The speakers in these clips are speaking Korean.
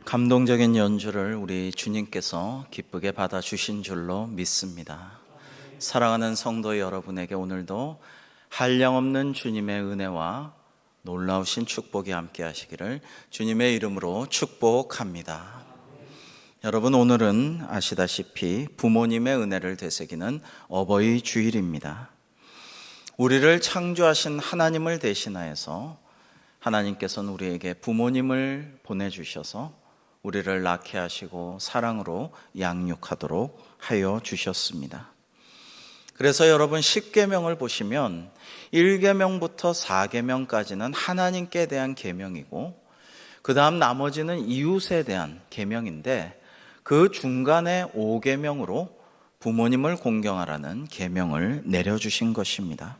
감동적인 연주를 우리 주님께서 기쁘게 받아주신 줄로 믿습니다. 사랑하는 성도 여러분에게 오늘도 한량없는 주님의 은혜와 놀라우신 축복이 함께 하시기를 주님의 이름으로 축복합니다. 여러분, 오늘은 아시다시피 부모님의 은혜를 되새기는 어버이 주일입니다. 우리를 창조하신 하나님을 대신하여서 하나님께서는 우리에게 부모님을 보내주셔서 우리를 낳게 하시고 사랑으로 양육하도록 하여 주셨습니다. 그래서 여러분, 10계명을 보시면 1계명부터 4계명까지는 하나님께 대한 계명이고, 그 다음 나머지는 이웃에 대한 계명인데, 그 중간에 5계명으로 부모님을 공경하라는 계명을 내려주신 것입니다.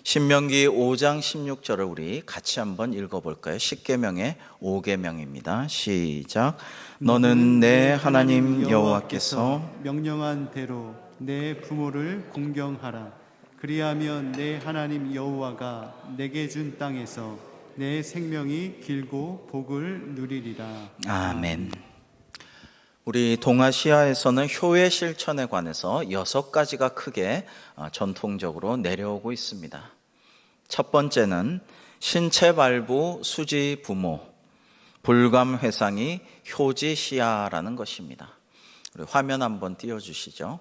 신명기 5장 16절을 우리 같이 한번 읽어볼까요? 10계명의 5계명입니다. 시작. 너는 내 하나님 여호와께서 명령한 대로 내 부모를 공경하라. 그리하면 내 하나님 여호와가 내게 준 땅에서 내 생명이 길고 복을 누리리라. 아멘. 우리 동아시아에서는 효의 실천에 관해서 6가지가 크게 전통적으로 내려오고 있습니다. 첫 번째는 신체 발부 수지 부모, 불감 회상이 효지시야라는 것입니다. 우리 화면 한번 띄워주시죠.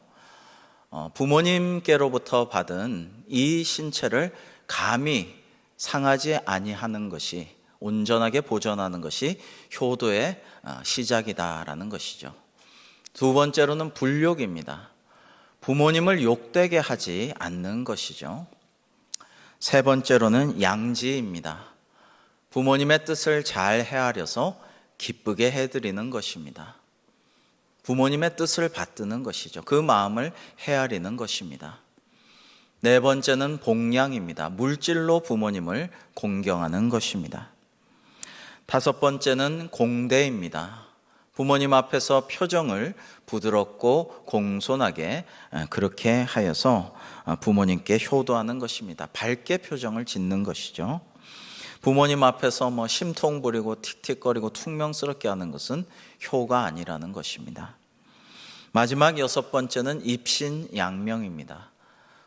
부모님께로부터 받은 이 신체를 감히 상하지 아니하는 것이, 온전하게 보존하는 것이 효도의 시작이다라는 것이죠. 두 번째로는 불욕입니다. 부모님을 욕되게 하지 않는 것이죠. 세 번째로는 양지입니다. 부모님의 뜻을 잘 헤아려서 기쁘게 해드리는 것입니다. 부모님의 뜻을 받드는 것이죠. 그 마음을 헤아리는 것입니다. 네 번째는 복양입니다. 물질로 부모님을 공경하는 것입니다. 다섯 번째는 공대입니다. 부모님 앞에서 표정을 부드럽고 공손하게 그렇게 하여서 부모님께 효도하는 것입니다. 밝게 표정을 짓는 것이죠. 부모님 앞에서 심통 부리고 틱틱거리고 퉁명스럽게 하는 것은 효가 아니라는 것입니다. 마지막 6번째는 입신양명입니다.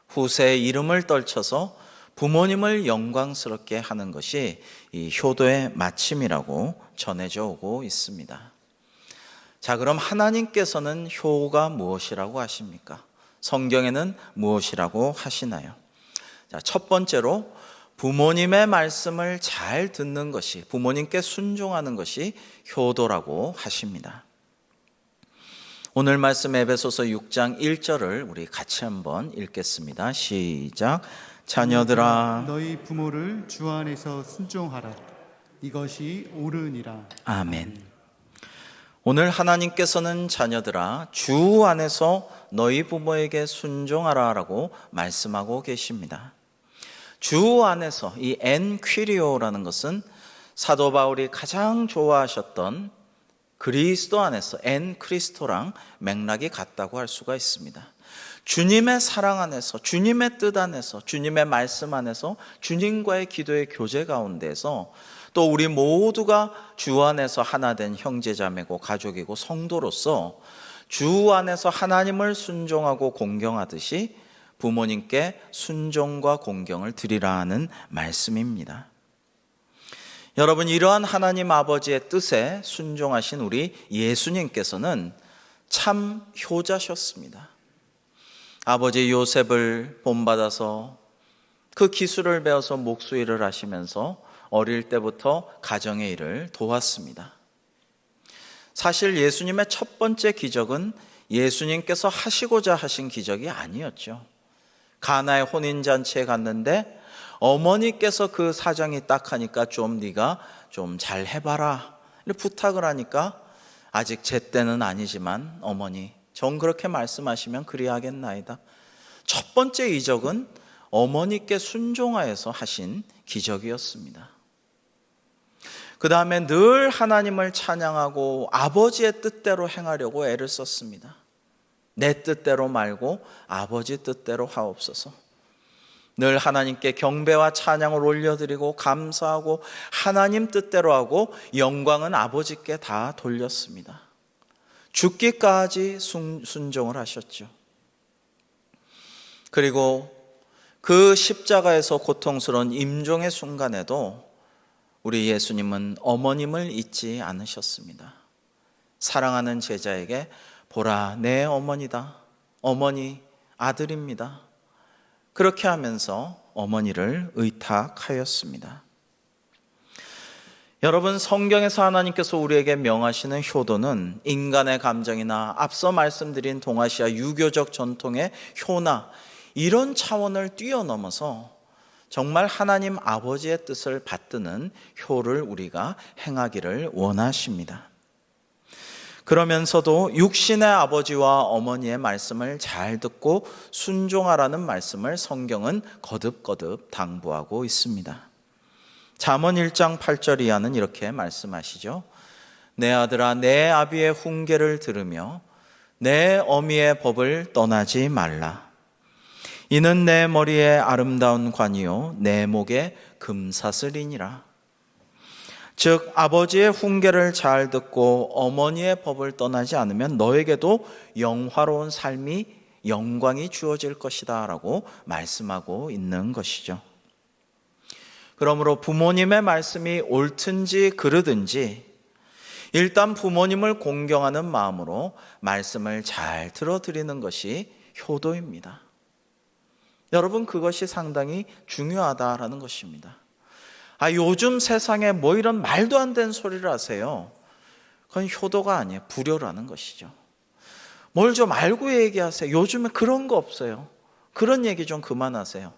후세의 이름을 떨쳐서 부모님을 영광스럽게 하는 것이 이 효도의 마침이라고 전해져 오고 있습니다. 자, 그럼 하나님께서는 효가 무엇이라고 하십니까? 성경에는 무엇이라고 하시나요? 자, 첫 번째로 부모님의 말씀을 잘 듣는 것이, 부모님께 순종하는 것이 효도라고 하십니다. 오늘 말씀 에베소서 6장 1절을 우리 같이 한번 읽겠습니다. 시작. 자녀들아 너희 부모를 주 안에서 순종하라. 이것이 옳으니라. 아멘. 오늘 하나님께서는 자녀들아 주 안에서 너희 부모에게 순종하라 라고 말씀하고 계십니다. 주 안에서, 이 엔퀴리오라는 것은 사도 바울이 가장 좋아하셨던 그리스도 안에서, 엔크리스토랑 맥락이 같다고 할 수가 있습니다. 주님의 사랑 안에서, 주님의 뜻 안에서, 주님의 말씀 안에서, 주님과의 기도의 교제 가운데서 또 우리 모두가 주 안에서 하나 된 형제자매고 가족이고 성도로서 주 안에서 하나님을 순종하고 공경하듯이 부모님께 순종과 공경을 드리라 하는 말씀입니다. 여러분, 이러한 하나님 아버지의 뜻에 순종하신 우리 예수님께서는 참 효자셨습니다. 아버지 요셉을 본받아서 그 기술을 배워서 목수일을 하시면서 어릴 때부터 가정의 일을 도왔습니다. 사실 예수님의 첫 번째 기적은 예수님께서 하시고자 하신 기적이 아니었죠. 가나의 혼인잔치에 갔는데 어머니께서 그 사정이 딱 하니까 좀 네가 좀 잘 해봐라 부탁을 하니까 아직 제 때는 아니지만 어머니 전 그렇게 말씀하시면 그리하겠나이다. 첫 번째 이적은 어머니께 순종하여서 하신 기적이었습니다. 그 다음에 늘 하나님을 찬양하고 아버지의 뜻대로 행하려고 애를 썼습니다. 내 뜻대로 말고 아버지 뜻대로 하옵소서. 늘 하나님께 경배와 찬양을 올려드리고 감사하고 하나님 뜻대로 하고 영광은 아버지께 다 돌렸습니다. 죽기까지 순종을 하셨죠. 그리고 그 십자가에서 고통스러운 임종의 순간에도 우리 예수님은 어머님을 잊지 않으셨습니다. 사랑하는 제자에게 보라, 내 어머니다. 어머니 아들입니다. 그렇게 하면서 어머니를 의탁하였습니다. 여러분, 성경에서 하나님께서 우리에게 명하시는 효도는 인간의 감정이나 앞서 말씀드린 동아시아 유교적 전통의 효나 이런 차원을 뛰어넘어서 정말 하나님 아버지의 뜻을 받드는 효를 우리가 행하기를 원하십니다. 그러면서도 육신의 아버지와 어머니의 말씀을 잘 듣고 순종하라는 말씀을 성경은 거듭거듭 당부하고 있습니다. 잠언 1장 8절 이하는 이렇게 말씀하시죠. 내 아들아, 내 아비의 훈계를 들으며 내 어미의 법을 떠나지 말라. 이는 내 머리에 아름다운 관이요 내 목에 금사슬이니라. 즉 아버지의 훈계를 잘 듣고 어머니의 법을 떠나지 않으면 너에게도 영화로운 삶이 영광이 주어질 것이다 라고 말씀하고 있는 것이죠. 그러므로 부모님의 말씀이 옳든지 그르든지 일단 부모님을 공경하는 마음으로 말씀을 잘 들어드리는 것이 효도입니다. 여러분, 그것이 상당히 중요하다라는 것입니다. 요즘 세상에 뭐 이런 말도 안 되는 소리를 하세요. 그건 효도가 아니에요. 불효라는 것이죠. 뭘 좀 알고 얘기하세요. 요즘에 그런 거 없어요. 그런 얘기 좀 그만하세요.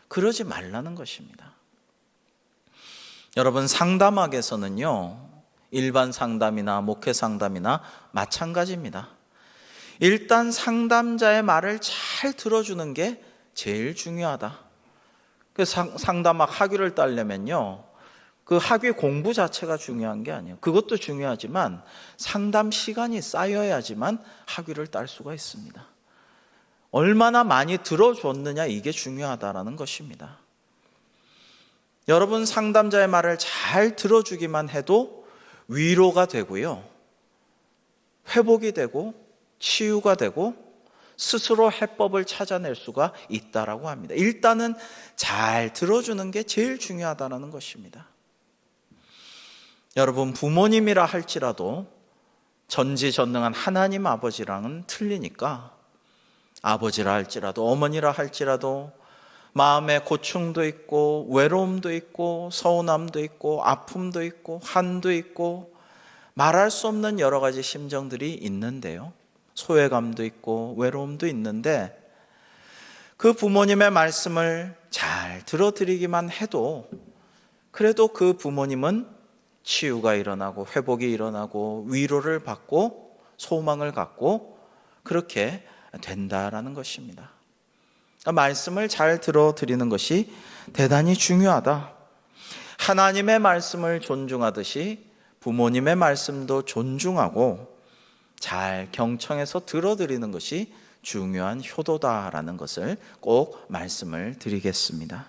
그러지 말라는 것입니다. 여러분, 상담학에서는요, 일반 상담이나 목회 상담이나 마찬가지입니다. 일단 상담자의 말을 잘 들어주는 게 제일 중요하다. 그 상담학 학위를 따려면요, 그 학위 공부 자체가 중요한 게 아니에요. 그것도 중요하지만 상담 시간이 쌓여야지만 학위를 딸 수가 있습니다. 얼마나 많이 들어줬느냐, 이게 중요하다라는 것입니다. 여러분, 상담자의 말을 잘 들어주기만 해도 위로가 되고요, 회복이 되고 치유가 되고 스스로 해법을 찾아낼 수가 있다라고 합니다. 일단은 잘 들어주는 게 제일 중요하다는 것입니다. 여러분, 부모님이라 할지라도 전지전능한 하나님 아버지랑은 틀리니까, 아버지라 할지라도 어머니라 할지라도 마음에 고충도 있고 외로움도 있고 서운함도 있고 아픔도 있고 한도 있고 말할 수 없는 여러 가지 심정들이 있는데요, 소외감도 있고 외로움도 있는데 그 부모님의 말씀을 잘 들어드리기만 해도 그래도 그 부모님은 치유가 일어나고 회복이 일어나고 위로를 받고 소망을 갖고 그렇게 된다라는 것입니다. 말씀을 잘 들어드리는 것이 대단히 중요하다. 하나님의 말씀을 존중하듯이 부모님의 말씀도 존중하고 잘 경청해서 들어드리는 것이 중요한 효도다라는 것을 꼭 말씀을 드리겠습니다.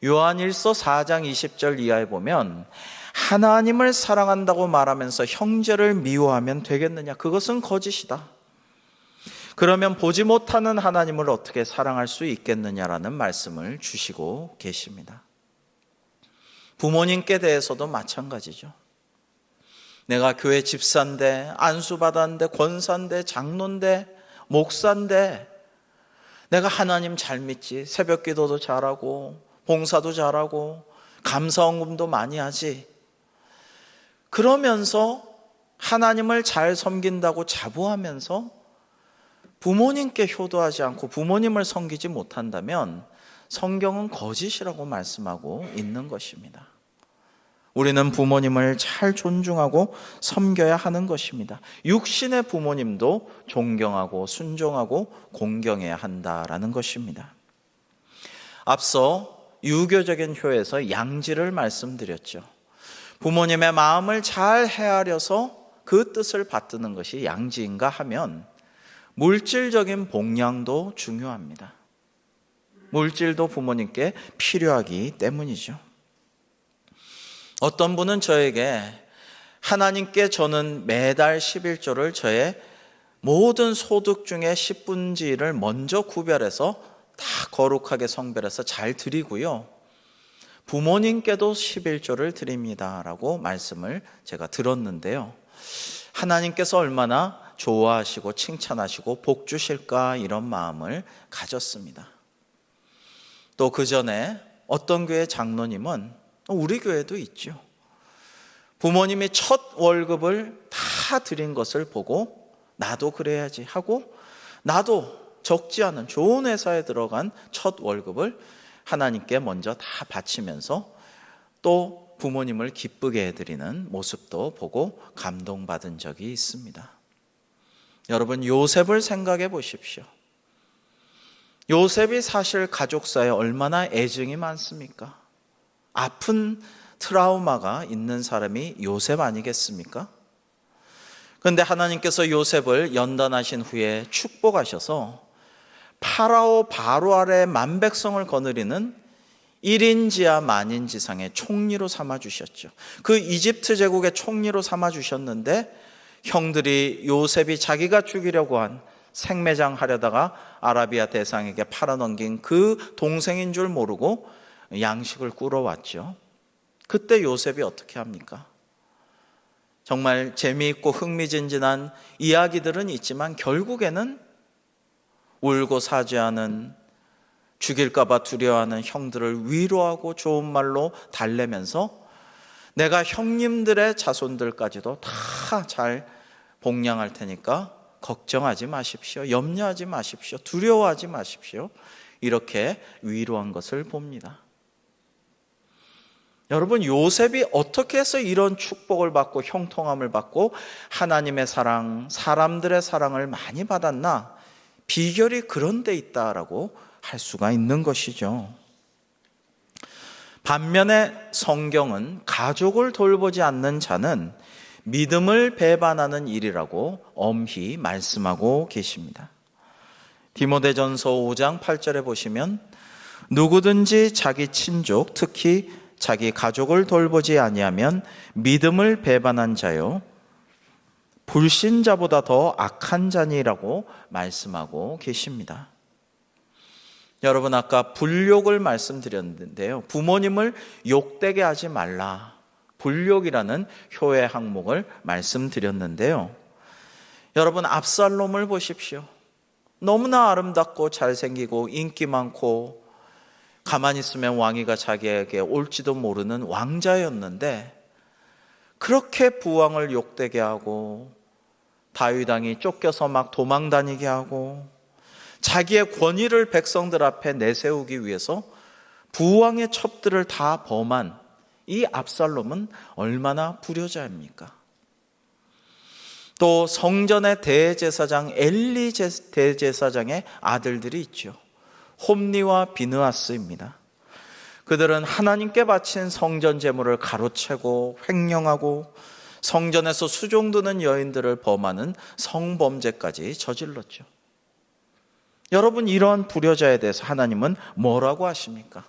요한일서 4장 20절 이하에 보면 하나님을 사랑한다고 말하면서 형제를 미워하면 되겠느냐? 그것은 거짓이다. 그러면 보지 못하는 하나님을 어떻게 사랑할 수 있겠느냐라는 말씀을 주시고 계십니다. 부모님께 대해서도 마찬가지죠. 내가 교회 집사인데, 안수받았는데, 권사인데, 장로인데, 목사인데 내가 하나님 잘 믿지, 새벽 기도도 잘하고 봉사도 잘하고 감사헌금도 많이 하지, 그러면서 하나님을 잘 섬긴다고 자부하면서 부모님께 효도하지 않고 부모님을 섬기지 못한다면 성경은 거짓이라고 말씀하고 있는 것입니다. 우리는 부모님을 잘 존중하고 섬겨야 하는 것입니다. 육신의 부모님도 존경하고 순종하고 공경해야 한다라는 것입니다. 앞서 유교적인 효에서 양지를 말씀드렸죠. 부모님의 마음을 잘 헤아려서 그 뜻을 받드는 것이 양지인가 하면 물질적인 복량도 중요합니다. 물질도 부모님께 필요하기 때문이죠. 어떤 분은 저에게 하나님께 저는 매달 11조를 저의 모든 소득 중에 10분지를 먼저 구별해서 다 거룩하게 성별해서 잘 드리고요, 부모님께도 11조를 드립니다 라고 말씀을 제가 들었는데요, 하나님께서 얼마나 좋아하시고 칭찬하시고 복 주실까 이런 마음을 가졌습니다. 또 그 전에 어떤 교회 장로님은, 우리 교회도 있죠, 부모님이 첫 월급을 다 드린 것을 보고 나도 그래야지 하고, 나도 적지 않은 좋은 회사에 들어간 첫 월급을 하나님께 먼저 다 바치면서 또 부모님을 기쁘게 해드리는 모습도 보고 감동받은 적이 있습니다. 여러분, 요셉을 생각해 보십시오. 요셉이 사실 가족사에 얼마나 애증이 많습니까? 아픈 트라우마가 있는 사람이 요셉 아니겠습니까? 그런데 하나님께서 요셉을 연단하신 후에 축복하셔서 파라오 바로 아래 만백성을 거느리는 1인지하 만인지상의 총리로 삼아주셨죠. 그 이집트 제국의 총리로 삼아주셨는데 형들이 요셉이 자기가 죽이려고 한 생매장 하려다가 아라비아 대상에게 팔아넘긴 그 동생인 줄 모르고 양식을 꾸러왔죠. 그때 요셉이 어떻게 합니까? 정말 재미있고 흥미진진한 이야기들은 있지만 결국에는 울고 사죄하는, 죽일까 봐 두려워하는 형들을 위로하고 좋은 말로 달래면서 내가 형님들의 자손들까지도 다 잘 복양할 테니까 걱정하지 마십시오, 염려하지 마십시오, 두려워하지 마십시오, 이렇게 위로한 것을 봅니다. 여러분, 요셉이 어떻게 해서 이런 축복을 받고 형통함을 받고 하나님의 사랑, 사람들의 사랑을 많이 받았나? 비결이 그런 데 있다라고 할 수가 있는 것이죠. 반면에 성경은 가족을 돌보지 않는 자는 믿음을 배반하는 일이라고 엄히 말씀하고 계십니다. 디모데전서 5장 8절에 보시면 누구든지 자기 친족, 특히 자기 가족을 돌보지 아니하면 믿음을 배반한 자요 불신자보다 더 악한 자니라고 말씀하고 계십니다. 여러분, 아까 불욕을 말씀드렸는데요, 부모님을 욕되게 하지 말라, 불욕이라는 효의 항목을 말씀드렸는데요, 여러분, 압살롬을 보십시오. 너무나 아름답고 잘생기고 인기 많고 가만히 있으면 왕위가 자기에게 올지도 모르는 왕자였는데 그렇게 부왕을 욕되게 하고 다윗 왕이 쫓겨서 막 도망 다니게 하고 자기의 권위를 백성들 앞에 내세우기 위해서 부왕의 첩들을 다 범한 이 압살롬은 얼마나 불효자입니까? 또 성전의 대제사장 엘리 대제사장의 아들들이 있죠. 홈니와 비느하스입니다. 그들은 하나님께 바친 성전 제물을 가로채고 횡령하고 성전에서 수종드는 여인들을 범하는 성범죄까지 저질렀죠. 여러분, 이러한 불효자에 대해서 하나님은 뭐라고 하십니까?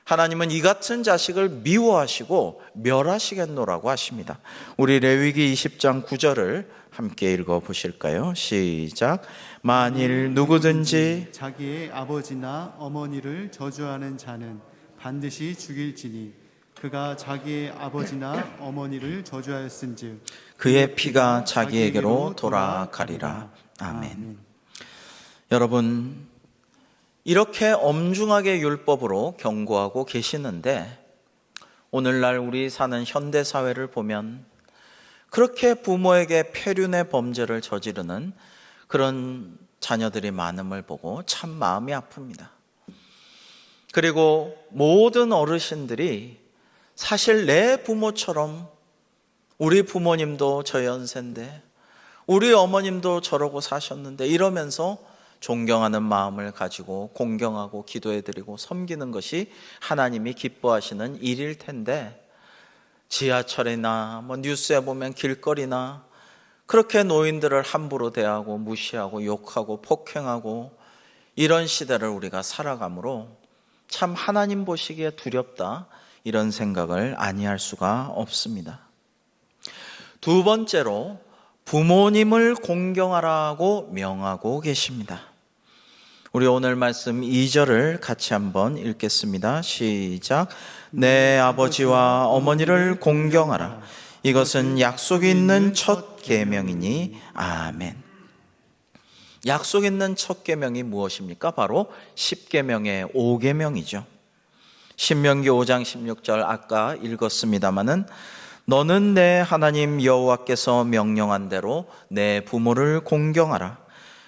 하나님은 이 같은 자식을 미워하시고 멸하시겠노라고 하십니다. 우리 레위기 20장 9절을 함께 읽어보실까요? 시작. 만일 누구든지 자기의 아버지나 어머니를 저주하는 자는 반드시 죽일지니 그가 자기의 아버지나 어머니를 저주하였은즉 그의 피가 자기에게로 돌아가리라. 아멘. 여러분, 이렇게 엄중하게 율법으로 경고하고 계시는데 오늘날 우리 사는 현대사회를 보면 그렇게 부모에게 폐륜의 범죄를 저지르는 그런 자녀들이 많음을 보고 참 마음이 아픕니다. 그리고 모든 어르신들이 사실 내 부모처럼 우리 부모님도 저 연세인데 우리 어머님도 저러고 사셨는데 이러면서 존경하는 마음을 가지고 공경하고 기도해드리고 섬기는 것이 하나님이 기뻐하시는 일일 텐데 지하철이나 뉴스에 보면 길거리나 그렇게 노인들을 함부로 대하고 무시하고 욕하고 폭행하고 이런 시대를 우리가 살아가므로 참 하나님 보시기에 두렵다, 이런 생각을 아니할 수가 없습니다. 두 번째로 부모님을 공경하라고 명하고 계십니다. 우리 오늘 말씀 2절을 같이 한번 읽겠습니다. 시작. 내 아버지와 어머니를 공경하라. 이것은 약속이 있는 첫 계명이니. 아멘. 약속 있는 첫 계명이 무엇입니까? 바로 10계명의 5계명이죠. 신명기 5장 16절 아까 읽었습니다마는 너는 내 하나님 여호와께서 명령한 대로 내 부모를 공경하라.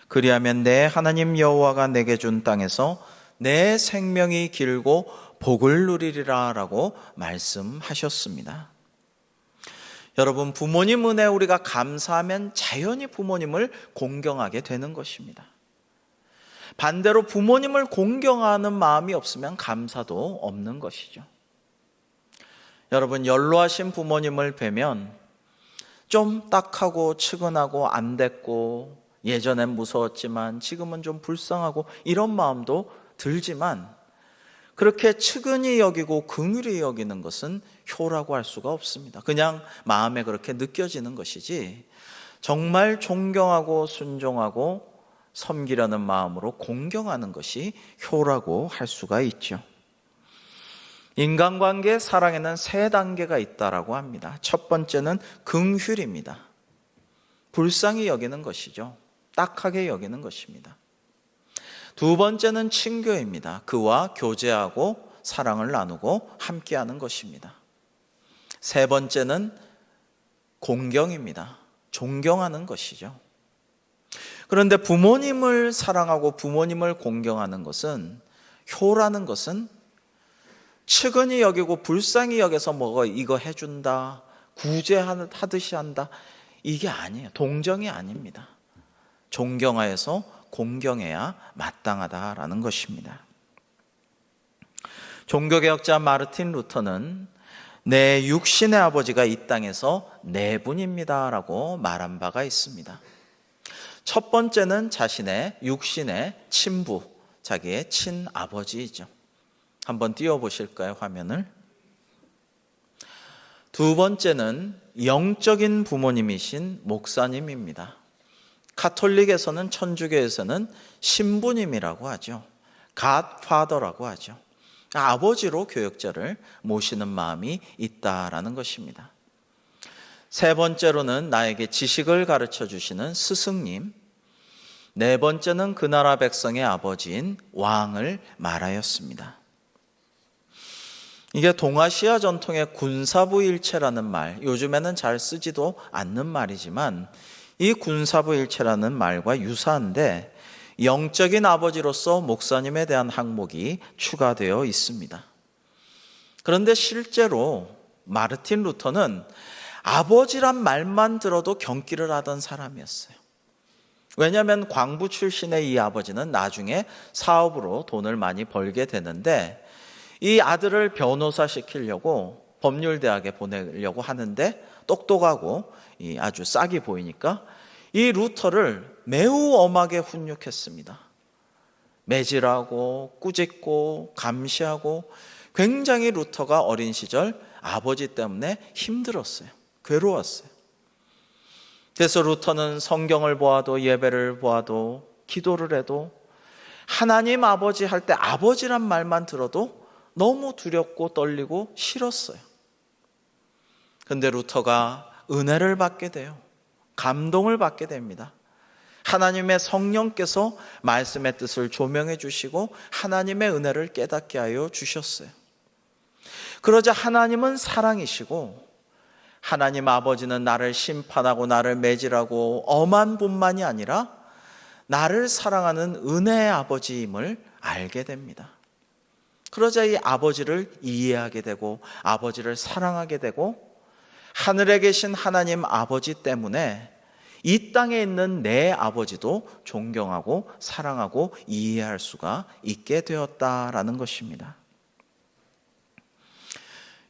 그리하면 내 하나님 여호와가 내게 준 땅에서 내 생명이 길고 복을 누리리라 라고 말씀하셨습니다. 여러분, 부모님 은혜 우리가 감사하면 자연히 부모님을 공경하게 되는 것입니다. 반대로 부모님을 공경하는 마음이 없으면 감사도 없는 것이죠. 여러분, 연로하신 부모님을 뵈면 좀 딱하고 측은하고 안됐고 예전엔 무서웠지만 지금은 좀 불쌍하고 이런 마음도 들지만 그렇게 측은히 여기고 긍휼히 여기는 것은 효라고 할 수가 없습니다. 그냥 마음에 그렇게 느껴지는 것이지 정말 존경하고 순종하고 섬기려는 마음으로 공경하는 것이 효라고 할 수가 있죠. 인간관계의 사랑에는 3단계가 있다라고 합니다. 첫 번째는 긍휼입니다. 불쌍히 여기는 것이죠. 딱하게 여기는 것입니다. 두 번째는 친교입니다. 그와 교제하고 사랑을 나누고 함께하는 것입니다. 세 번째는 공경입니다. 존경하는 것이죠. 그런데 부모님을 사랑하고 부모님을 공경하는 것은, 효라는 것은 측은히 여기고 불쌍히 여겨서 이거 해준다, 구제하듯이 한다, 이게 아니에요. 동정이 아닙니다. 존경하여서 공경해야 마땅하다라는 것입니다. 종교개혁자 마르틴 루터는 내 육신의 아버지가 이 땅에서 네 분입니다 라고 말한 바가 있습니다. 첫 번째는 자신의 육신의 친부, 자기의 친아버지이죠. 한번 띄워보실까요, 화면을? 두 번째는 영적인 부모님이신 목사님입니다. 가톨릭에서는, 천주교에서는 신부님이라고 하죠. 갓파더라고 하죠. 아버지로 교역자를 모시는 마음이 있다라는 것입니다. 세 번째로는 나에게 지식을 가르쳐 주시는 스승님, 네 번째는 그 나라 백성의 아버지인 왕을 말하였습니다. 이게 동아시아 전통의 군사부일체라는 말, 요즘에는 잘 쓰지도 않는 말이지만 이 군사부일체라는 말과 유사한데 영적인 아버지로서 목사님에 대한 항목이 추가되어 있습니다. 그런데 실제로 마르틴 루터는 아버지란 말만 들어도 경기를 하던 사람이었어요. 왜냐하면 광부 출신의 이 아버지는 나중에 사업으로 돈을 많이 벌게 되는데 이 아들을 변호사 시키려고 법률대학에 보내려고 하는데 똑똑하고 아주 싹이 보이니까 이 루터를 매우 엄하게 훈육했습니다. 매질하고 꾸짖고 감시하고 굉장히 루터가 어린 시절 아버지 때문에 힘들었어요. 괴로웠어요. 그래서 루터는 성경을 보아도 예배를 보아도 기도를 해도 하나님 아버지 할 때 아버지란 말만 들어도 너무 두렵고 떨리고 싫었어요. 그런데 루터가 은혜를 받게 돼요. 감동을 받게 됩니다. 하나님의 성령께서 말씀의 뜻을 조명해 주시고 하나님의 은혜를 깨닫게 하여 주셨어요. 그러자 하나님은 사랑이시고 하나님 아버지는 나를 심판하고 나를 매질하고 엄한 분만이 아니라 나를 사랑하는 은혜의 아버지임을 알게 됩니다. 그러자 이 아버지를 이해하게 되고 아버지를 사랑하게 되고 하늘에 계신 하나님 아버지 때문에 이 땅에 있는 내 아버지도 존경하고 사랑하고 이해할 수가 있게 되었다라는 것입니다.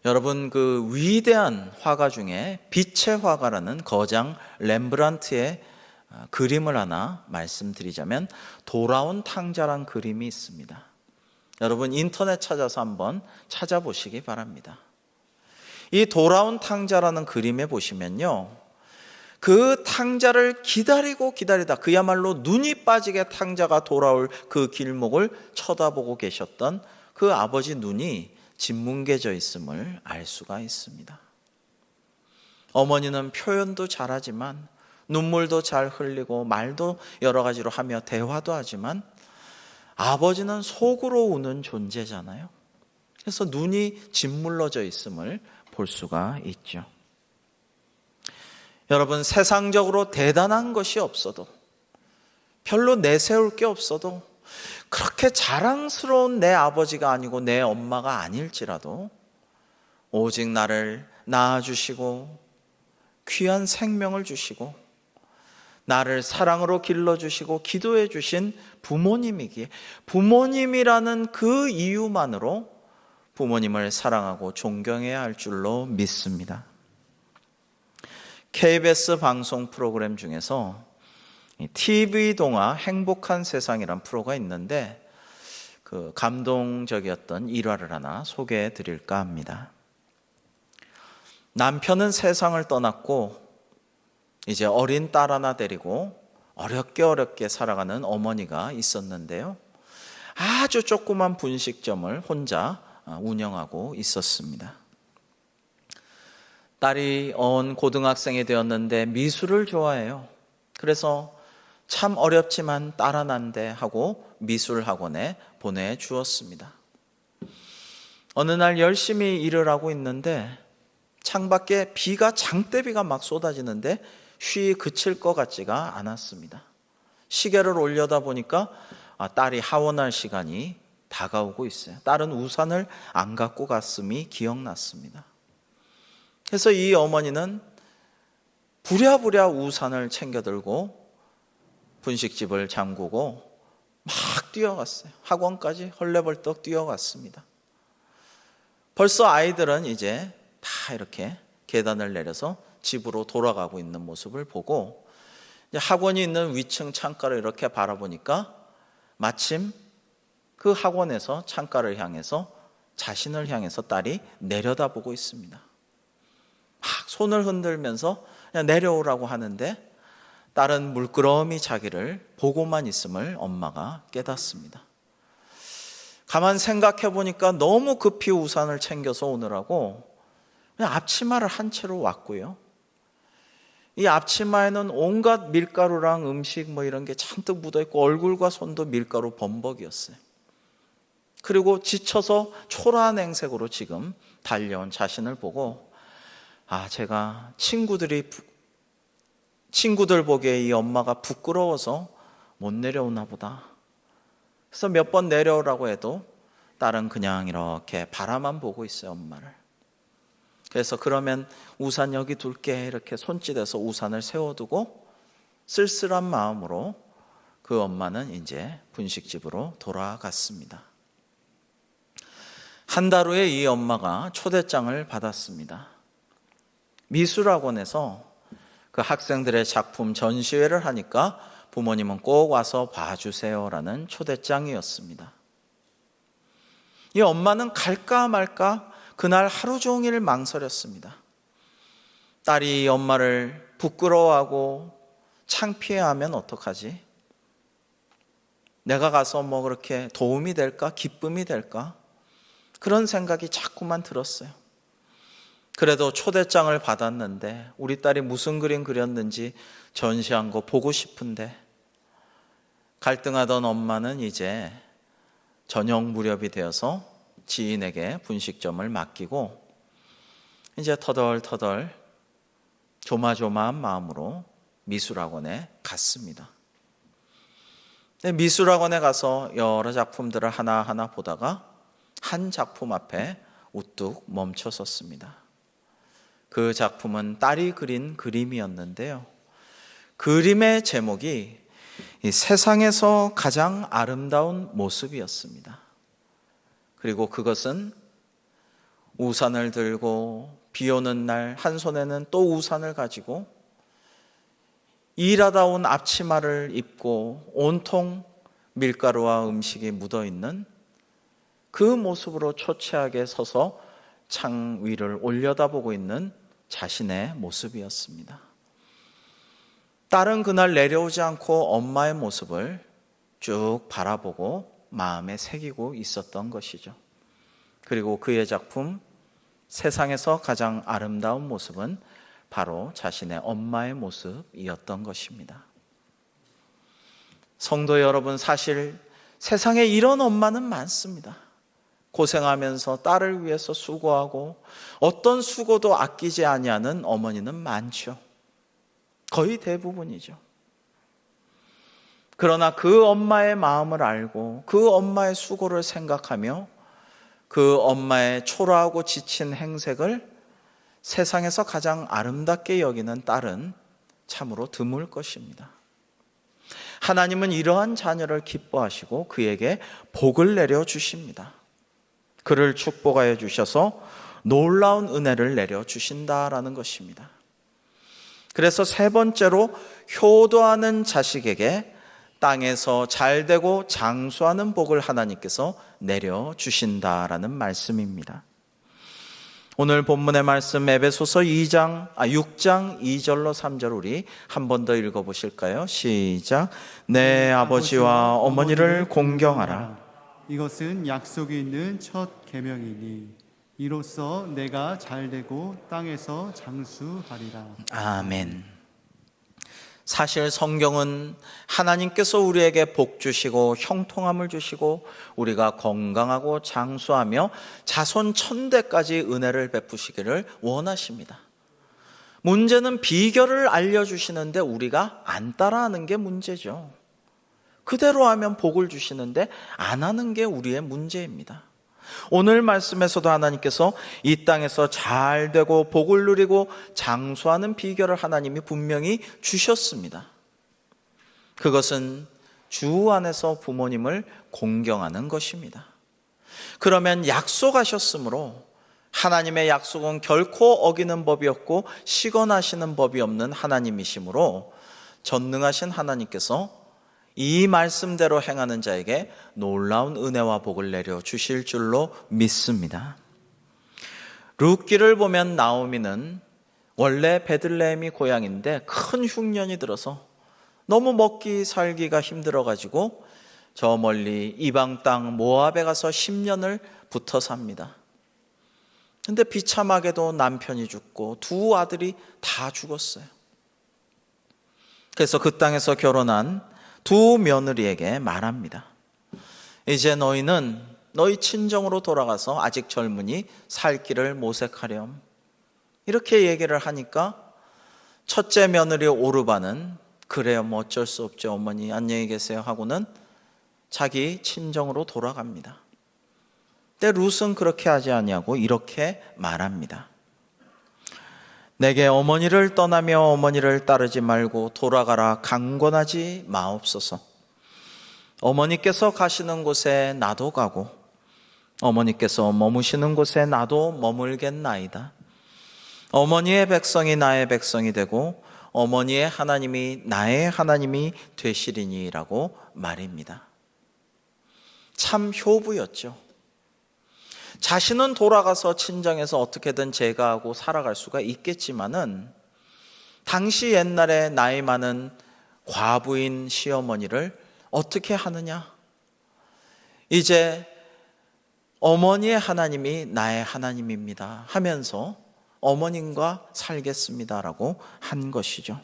여러분, 그 위대한 화가 중에 빛의 화가라는 거장 렘브란트의 그림을 하나 말씀드리자면 돌아온 탕자란 그림이 있습니다. 여러분 인터넷 찾아서 한번 찾아보시기 바랍니다. 이 돌아온 탕자라는 그림에 보시면요, 그 탕자를 기다리다 그야말로 눈이 빠지게 탕자가 돌아올 그 길목을 쳐다보고 계셨던 그 아버지 눈이 짓뭉개져 있음을 알 수가 있습니다. 어머니는 표현도 잘하지만 눈물도 잘 흘리고 말도 여러 가지로 하며 대화도 하지만 아버지는 속으로 우는 존재잖아요. 그래서 눈이 짓물러져 있음을 볼 수가 있죠. 여러분, 세상적으로 대단한 것이 없어도, 별로 내세울 게 없어도, 그렇게 자랑스러운 내 아버지가 아니고 내 엄마가 아닐지라도 오직 나를 낳아주시고 귀한 생명을 주시고 나를 사랑으로 길러주시고 기도해 주신 부모님이기에, 부모님이라는 그 이유만으로 부모님을 사랑하고 존경해야 할 줄로 믿습니다. KBS 방송 프로그램 중에서 TV 동화 행복한 세상이란 프로가 있는데 그 감동적이었던 일화를 하나 소개해 드릴까 합니다. 남편은 세상을 떠났고 이제 어린 딸 하나 데리고 어렵게 살아가는 어머니가 있었는데요, 아주 조그만 분식점을 혼자 운영하고 있었습니다. 딸이 고등학생이 되었는데 미술을 좋아해요. 그래서 참 어렵지만 딸 하나인데 하고 미술학원에 보내주었습니다. 어느 날 열심히 일을 하고 있는데 창밖에 장대비가 막 쏟아지는데 쉬이 그칠 것 같지가 않았습니다. 시계를 올려다 보니까 딸이 하원할 시간이 다가오고 있어요. 딸은 우산을 안 갖고 갔음이 기억났습니다. 그래서 이 어머니는 부랴부랴 우산을 챙겨 들고 분식집을 잠그고 막 뛰어갔어요. 학원까지 헐레벌떡 뛰어갔습니다. 벌써 아이들은 이제 다 이렇게 계단을 내려서 집으로 돌아가고 있는 모습을 보고 이제 학원이 있는 위층 창가를 이렇게 바라보니까 마침 그 학원에서 창가를 향해서 자신을 향해서 딸이 내려다보고 있습니다. 막 손을 흔들면서 그냥 내려오라고 하는데 딸은 물끄러미 자기를 보고만 있음을 엄마가 깨닫습니다. 가만 생각해 보니까 너무 급히 우산을 챙겨서 오느라고 그냥 앞치마를 한 채로 왔고요, 이 앞치마에는 온갖 밀가루랑 음식 이런 게 잔뜩 묻어있고 얼굴과 손도 밀가루 범벅이었어요. 그리고 지쳐서 초라한 행색으로 지금 달려온 자신을 보고 제가 친구들 보기에 이 엄마가 부끄러워서 못 내려오나 보다. 그래서 몇 번 내려오라고 해도 딸은 그냥 이렇게 바라만 보고 있어요, 엄마를. 그래서 그러면 우산 여기 둘게 이렇게 손짓해서 우산을 세워두고 쓸쓸한 마음으로 그 엄마는 이제 분식집으로 돌아갔습니다. 한 달 후에 이 엄마가 초대장을 받았습니다. 미술학원에서 그 학생들의 작품 전시회를 하니까 부모님은 꼭 와서 봐주세요라는 초대장이었습니다. 이 엄마는 갈까 말까 그날 하루 종일 망설였습니다. 딸이 이 엄마를 부끄러워하고 창피해하면 어떡하지? 내가 가서 그렇게 도움이 될까? 기쁨이 될까? 그런 생각이 자꾸만 들었어요. 그래도 초대장을 받았는데 우리 딸이 무슨 그림 그렸는지 전시한 거 보고 싶은데, 갈등하던 엄마는 이제 저녁 무렵이 되어서 지인에게 분식점을 맡기고 이제 터덜터덜 조마조마한 마음으로 미술학원에 갔습니다. 미술학원에 가서 여러 작품들을 하나하나 보다가 한 작품 앞에 우뚝 멈춰 섰습니다. 그 작품은 딸이 그린 그림이었는데요, 그림의 제목이 이 세상에서 가장 아름다운 모습이었습니다. 그리고 그것은 우산을 들고 비 오는 날 한 손에는 또 우산을 가지고 일하다 온 앞치마를 입고 온통 밀가루와 음식이 묻어있는 그 모습으로 초췌하게 서서 창 위를 올려다보고 있는 자신의 모습이었습니다. 딸은 그날 내려오지 않고 엄마의 모습을 쭉 바라보고 마음에 새기고 있었던 것이죠. 그리고 그의 작품 세상에서 가장 아름다운 모습은 바로 자신의 엄마의 모습이었던 것입니다. 성도 여러분, 사실 세상에 이런 엄마는 많습니다. 고생하면서 딸을 위해서 수고하고 어떤 수고도 아끼지 아니하는 어머니는 많죠. 거의 대부분이죠. 그러나 그 엄마의 마음을 알고 그 엄마의 수고를 생각하며 그 엄마의 초라하고 지친 행색을 세상에서 가장 아름답게 여기는 딸은 참으로 드물 것입니다. 하나님은 이러한 자녀를 기뻐하시고 그에게 복을 내려 주십니다. 그를 축복하여 주셔서 놀라운 은혜를 내려 주신다라는 것입니다. 그래서 세 번째로 효도하는 자식에게 땅에서 잘되고 장수하는 복을 하나님께서 내려 주신다라는 말씀입니다. 오늘 본문의 말씀 에베소서 6장 2절로 3절 우리 한 번 더 읽어보실까요? 시작. 내 아버지와 어머니를 공경하라. 이것은 약속이 있는 첫 계명이니 이로써 내가 잘되고 땅에서 장수하리라. 아멘. 사실 성경은 하나님께서 우리에게 복 주시고 형통함을 주시고 우리가 건강하고 장수하며 자손 천대까지 은혜를 베푸시기를 원하십니다. 문제는 비결을 알려주시는데 우리가 안 따라하는 게 문제죠. 그대로 하면 복을 주시는데 안 하는 게 우리의 문제입니다. 오늘 말씀에서도 하나님께서 이 땅에서 잘 되고 복을 누리고 장수하는 비결을 하나님이 분명히 주셨습니다. 그것은 주 안에서 부모님을 공경하는 것입니다. 그러면 약속하셨으므로 하나님의 약속은 결코 어기는 법이 없고 시건하시는 법이 없는 하나님이시므로 전능하신 하나님께서 이 말씀대로 행하는 자에게 놀라운 은혜와 복을 내려 주실 줄로 믿습니다. 룻기를 보면 나오미는 원래 베들레헴이 고향인데 큰 흉년이 들어서 너무 먹기 살기가 힘들어가지고 저 멀리 이방 땅 모압에 가서 10년을 붙어 삽니다. 근데 비참하게도 남편이 죽고 두 아들이 다 죽었어요. 그래서 그 땅에서 결혼한 두 며느리에게 말합니다. 이제 너희는 너희 친정으로 돌아가서 아직 젊으니 살 길을 모색하렴. 이렇게 얘기를 하니까 첫째 며느리 오르바는 그래요, 뭐 어쩔 수 없죠, 어머니 안녕히 계세요 하고는 자기 친정으로 돌아갑니다. 근데 룻은 그렇게 하지 아니하고 이렇게 말합니다. 내게 어머니를 떠나며 어머니를 따르지 말고 돌아가라 강권하지 마옵소서. 어머니께서 가시는 곳에 나도 가고 어머니께서 머무시는 곳에 나도 머물겠나이다. 어머니의 백성이 나의 백성이 되고 어머니의 하나님이 나의 하나님이 되시리니라고 말입니다. 참 효부였죠. 자신은 돌아가서 친정에서 어떻게든 제가하고 살아갈 수가 있겠지만은 당시 옛날에 나이 많은 과부인 시어머니를 어떻게 하느냐? 이제 어머니의 하나님이 나의 하나님입니다 하면서 어머님과 살겠습니다라고 한 것이죠.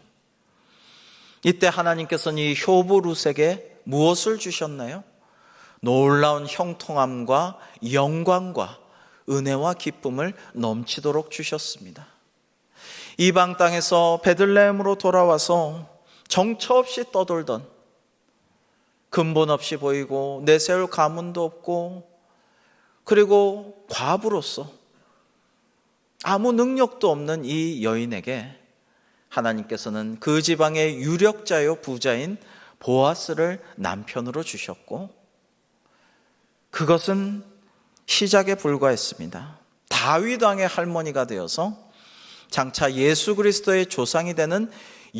이때 하나님께서는 이 효부 룻에게 무엇을 주셨나요? 놀라운 형통함과 영광과 은혜와 기쁨을 넘치도록 주셨습니다. 이방 땅에서 베들레헴으로 돌아와서 정처 없이 떠돌던, 근본 없이 보이고 내세울 가문도 없고 그리고 과부로서 아무 능력도 없는 이 여인에게 하나님께서는 그 지방의 유력자요 부자인 보아스를 남편으로 주셨고 그것은 시작에 불과했습니다. 다윗 왕의 할머니가 되어서 장차 예수 그리스도의 조상이 되는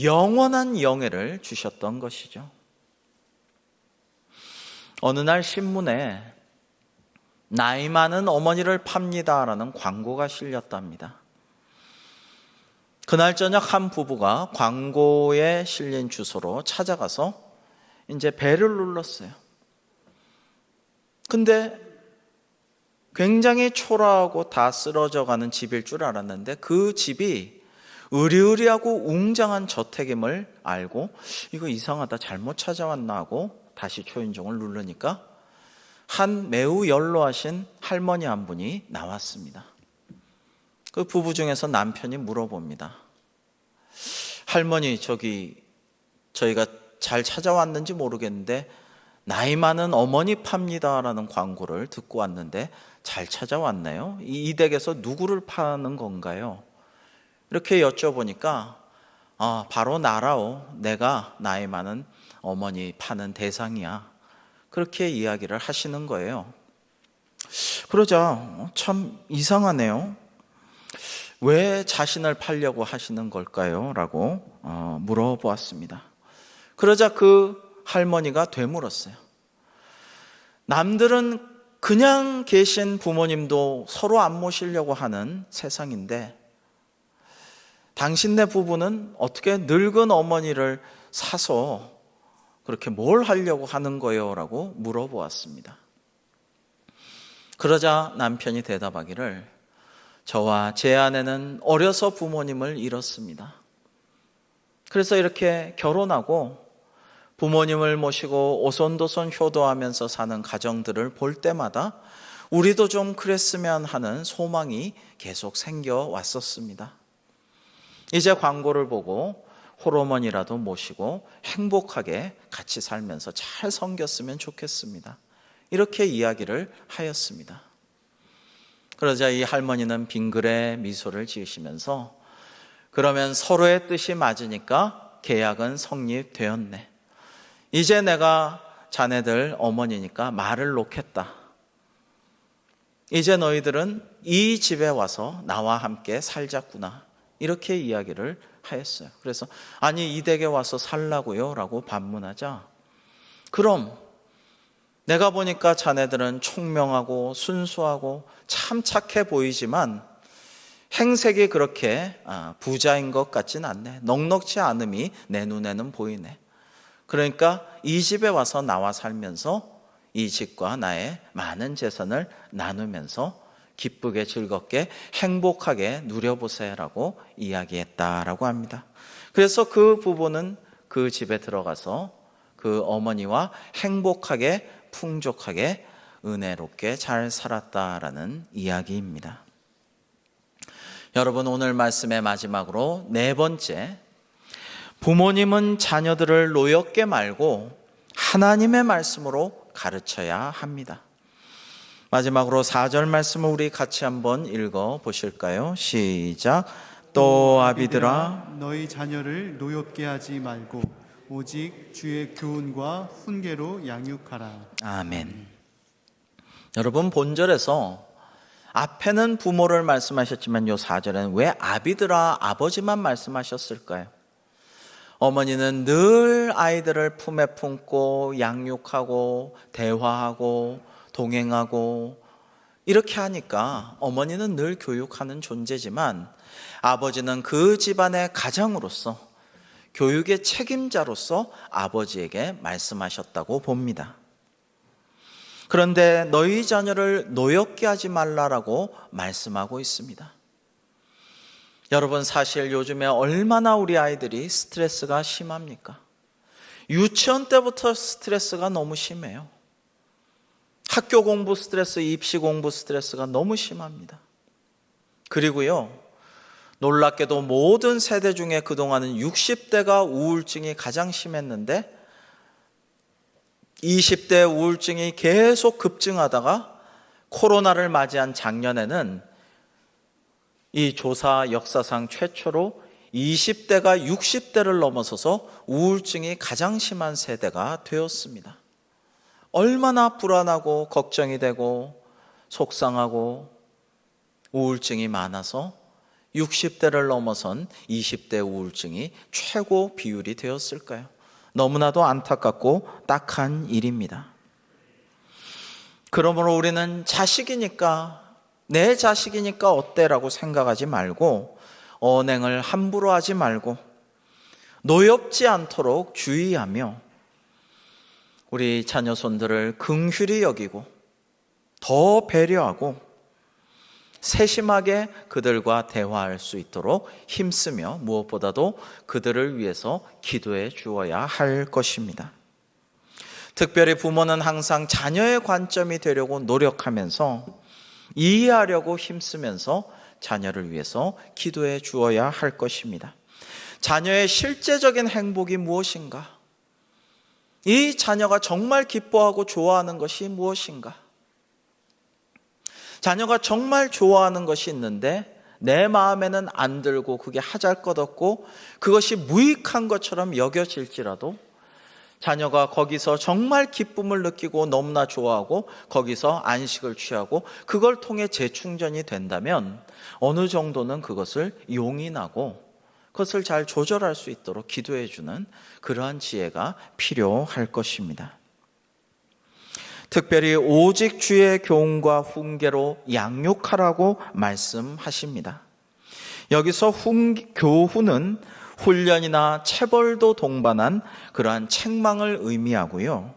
영원한 영예를 주셨던 것이죠. 어느 날 신문에 나이 많은 어머니를 팝니다라는 광고가 실렸답니다. 그날 저녁 한 부부가 광고에 실린 주소로 찾아가서 이제 벨을 눌렀어요. 근데 굉장히 초라하고 다 쓰러져가는 집일 줄 알았는데 그 집이 으리으리하고 웅장한 저택임을 알고 이거 이상하다, 잘못 찾아왔나 하고 다시 초인종을 누르니까 한 매우 연로하신 할머니 한 분이 나왔습니다. 그 부부 중에서 남편이 물어봅니다. 할머니, 저희가 잘 찾아왔는지 모르겠는데 나이 많은 어머니 팝니다라는 광고를 듣고 왔는데 잘 찾아왔나요? 이 댁에서 누구를 파는 건가요? 이렇게 여쭤보니까 바로 나라오, 내가 나이 많은 어머니 파는 대상이야, 그렇게 이야기를 하시는 거예요. 그러자 참 이상하네요. 왜 자신을 팔려고 하시는 걸까요? 라고 물어보았습니다. 그러자 그 할머니가 되물었어요. 남들은 그냥 계신 부모님도 서로 안 모시려고 하는 세상인데 당신네 부부는 어떻게 늙은 어머니를 사서 그렇게 뭘 하려고 하는 거예요? 라고 물어보았습니다. 그러자 남편이 대답하기를, 저와 제 아내는 어려서 부모님을 잃었습니다. 그래서 이렇게 결혼하고 부모님을 모시고 오손도손 효도하면서 사는 가정들을 볼 때마다 우리도 좀 그랬으면 하는 소망이 계속 생겨왔었습니다. 이제 광고를 보고 홀어머니라도 모시고 행복하게 같이 살면서 잘 섬겼으면 좋겠습니다. 이렇게 이야기를 하였습니다. 그러자 이 할머니는 빙그레 미소를 지으시면서, 그러면 서로의 뜻이 맞으니까 계약은 성립되었네. 이제 내가 자네들 어머니니까 말을 놓겠다. 이제 너희들은 이 집에 와서 나와 함께 살자꾸나. 이렇게 이야기를 하였어요. 그래서 아니, 이 댁에 와서 살라고요? 라고 반문하자, 그럼 내가 보니까 자네들은 총명하고 순수하고 참 착해 보이지만 행색이 그렇게 부자인 것 같진 않네. 넉넉지 않음이 내 눈에는 보이네. 그러니까 이 집에 와서 나와 살면서 이 집과 나의 많은 재산을 나누면서 기쁘게 즐겁게 행복하게 누려보세요라고 이야기했다라고 합니다. 그래서 그 부부는 그 집에 들어가서 그 어머니와 행복하게 풍족하게 은혜롭게 잘 살았다라는 이야기입니다. 여러분, 오늘 말씀의 마지막으로 네 번째, 부모님은 자녀들을 노엽게 말고 하나님의 말씀으로 가르쳐야 합니다. 마지막으로 4절 말씀을 우리 같이 한번 읽어 보실까요? 시작. 또 아비들아, 너희 자녀를 노엽게 하지 말고 오직 주의 교훈과 훈계로 양육하라. 아멘. 여러분, 본절에서 앞에는 부모를 말씀하셨지만 요 4절에는 왜 아비들아, 아버지만 말씀하셨을까요? 어머니는 늘 아이들을 품에 품고 양육하고 대화하고 동행하고 이렇게 하니까 어머니는 늘 교육하는 존재지만 아버지는 그 집안의 가장으로서 교육의 책임자로서 아버지에게 말씀하셨다고 봅니다. 그런데 너희 자녀를 노엽게 하지 말라라고 말씀하고 있습니다. 여러분, 사실 요즘에 얼마나 우리 아이들이 스트레스가 심합니까? 유치원 때부터 스트레스가 너무 심해요. 학교 공부 스트레스, 입시 공부 스트레스가 너무 심합니다. 그리고요, 놀랍게도 모든 세대 중에 그동안은 60대가 우울증이 가장 심했는데 20대 우울증이 계속 급증하다가 코로나를 맞이한 작년에는 이 조사 역사상 최초로 20대가 60대를 넘어서서 우울증이 가장 심한 세대가 되었습니다. 얼마나 불안하고 걱정이 되고 속상하고 우울증이 많아서 60대를 넘어선 20대 우울증이 최고 비율이 되었을까요? 너무나도 안타깝고 딱한 일입니다. 그러므로 우리는 자식이니까, 내 자식이니까 어때라고 생각하지 말고, 언행을 함부로 하지 말고 노엽지 않도록 주의하며 우리 자녀손들을 긍휼히 여기고 더 배려하고 세심하게 그들과 대화할 수 있도록 힘쓰며 무엇보다도 그들을 위해서 기도해 주어야 할 것입니다. 특별히 부모는 항상 자녀의 관점이 되려고 노력하면서 이해하려고 힘쓰면서 자녀를 위해서 기도해 주어야 할 것입니다. 자녀의 실제적인 행복이 무엇인가? 이 자녀가 정말 기뻐하고 좋아하는 것이 무엇인가? 자녀가 정말 좋아하는 것이 있는데 내 마음에는 안 들고 그게 하잘것없고 그것이 무익한 것처럼 여겨질지라도 자녀가 거기서 정말 기쁨을 느끼고 너무나 좋아하고 거기서 안식을 취하고 그걸 통해 재충전이 된다면 어느 정도는 그것을 용인하고 그것을 잘 조절할 수 있도록 기도해 주는 그러한 지혜가 필요할 것입니다. 특별히 오직 주의 교훈과 훈계로 양육하라고 말씀하십니다. 여기서 교훈은 훈련이나 체벌도 동반한 그러한 책망을 의미하고요.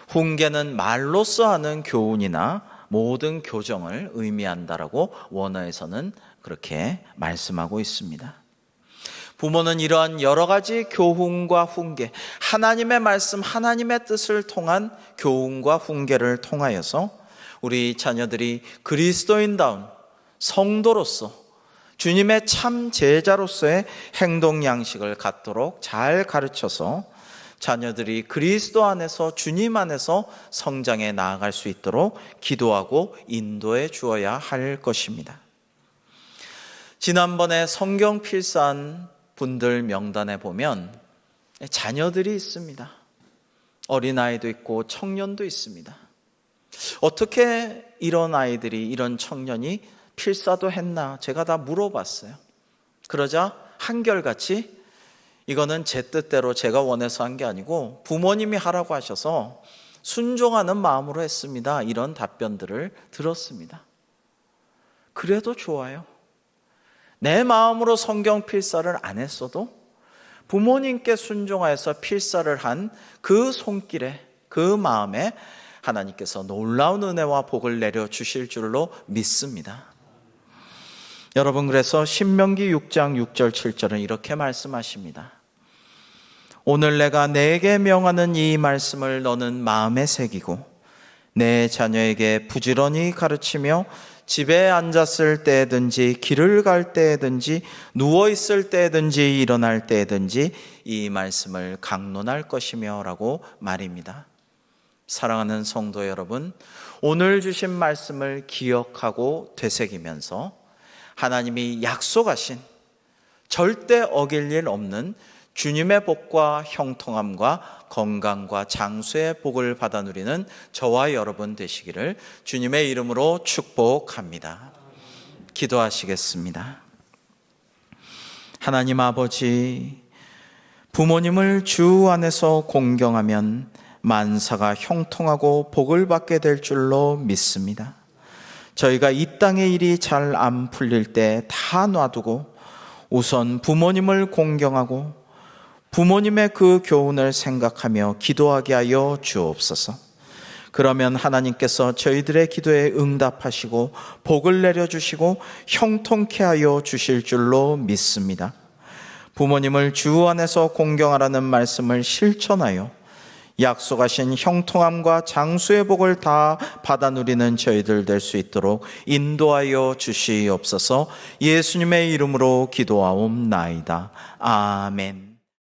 훈계는 말로써 하는 교훈이나 모든 교정을 의미한다라고 원어에서는 그렇게 말씀하고 있습니다. 부모는 이러한 여러 가지 교훈과 훈계, 하나님의 말씀, 하나님의 뜻을 통한 교훈과 훈계를 통하여서 우리 자녀들이 그리스도인다운 성도로서 주님의 참 제자로서의 행동 양식을 갖도록 잘 가르쳐서 자녀들이 그리스도 안에서 주님 안에서 성장해 나아갈 수 있도록 기도하고 인도해 주어야 할 것입니다. 지난번에 성경 필사한 분들 명단에 보면 자녀들이 있습니다. 어린아이도 있고 청년도 있습니다. 어떻게 이런 아이들이, 이런 청년이 필사도 했나 제가 다 물어봤어요. 그러자 한결같이 이거는 제 뜻대로 제가 원해서 한 게 아니고 부모님이 하라고 하셔서 순종하는 마음으로 했습니다. 이런 답변들을 들었습니다. 그래도 좋아요. 내 마음으로 성경 필사를 안 했어도 부모님께 순종하여서 필사를 한 그 손길에, 그 마음에 하나님께서 놀라운 은혜와 복을 내려주실 줄로 믿습니다. 여러분, 그래서 신명기 6장 6절 7절은 이렇게 말씀하십니다. 오늘 내가 내게 명하는 이 말씀을 너는 마음에 새기고 내 자녀에게 부지런히 가르치며 집에 앉았을 때든지 길을 갈 때든지 누워있을 때든지 일어날 때든지 이 말씀을 강론할 것이며 라고 말입니다. 사랑하는 성도 여러분, 오늘 주신 말씀을 기억하고 되새기면서 하나님이 약속하신 절대 어길 일 없는 주님의 복과 형통함과 건강과 장수의 복을 받아 누리는 저와 여러분 되시기를 주님의 이름으로 축복합니다. 기도하시겠습니다. 하나님 아버지, 부모님을 주 안에서 공경하면 만사가 형통하고 복을 받게 될 줄로 믿습니다. 저희가 이 땅의 일이 잘 안 풀릴 때 다 놔두고 우선 부모님을 공경하고 부모님의 그 교훈을 생각하며 기도하게 하여 주옵소서. 그러면 하나님께서 저희들의 기도에 응답하시고 복을 내려주시고 형통케 하여 주실 줄로 믿습니다. 부모님을 주 안에서 공경하라는 말씀을 실천하여 약속하신 형통함과 장수의 복을 다 받아 누리는 저희들 될 수 있도록 인도하여 주시옵소서. 예수님의 이름으로 기도하옵나이다. 아멘.